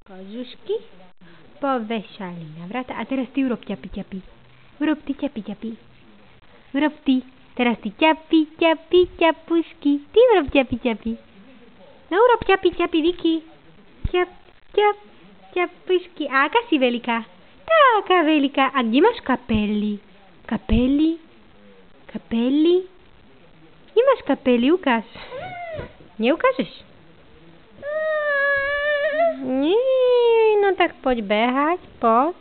Kožušky povešali na vrata. A teraz ty urob ťapi, ťapi. Urob ty ťapi, ťapi. Urob ty. Teraz ty ťapi, ťapi, ťapušky. Ty urob ťapi, ťapi. No urob ťapi, ťapi, Viki. Ťap, ťap, ťapušky. A aká si veľká? Taká veľká. A kde máš kapely? Kapely? Kapely? Kde máš kapely? Ukáž. Neukážeš? Nie, no tak poď behať, poď.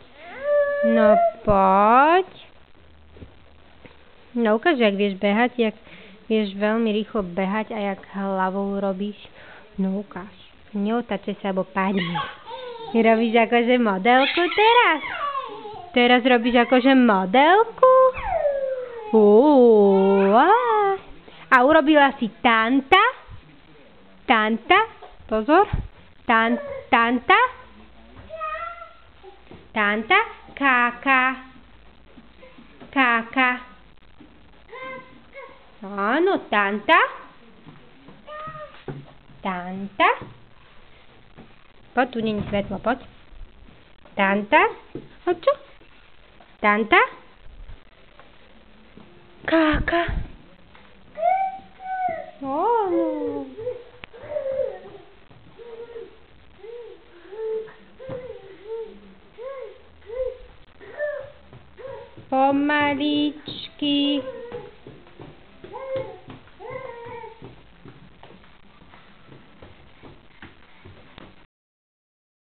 No poď. No ukáž, jak vieš behať, jak vieš veľmi rýchlo behať a jak hlavou robíš. No ukáž. Neotačaj sa, alebo padni. Robíš akože modelku teraz? Teraz robíš akože modelku? A urobila si tanta? Tanta? Pozor. Tanta? Tanta? Káka. Káka. Áno, tanta. Tanta. Poď, tu není svetlo, poď. Tanta. A čo? Tanta. Káka. Áno. Pomaličky.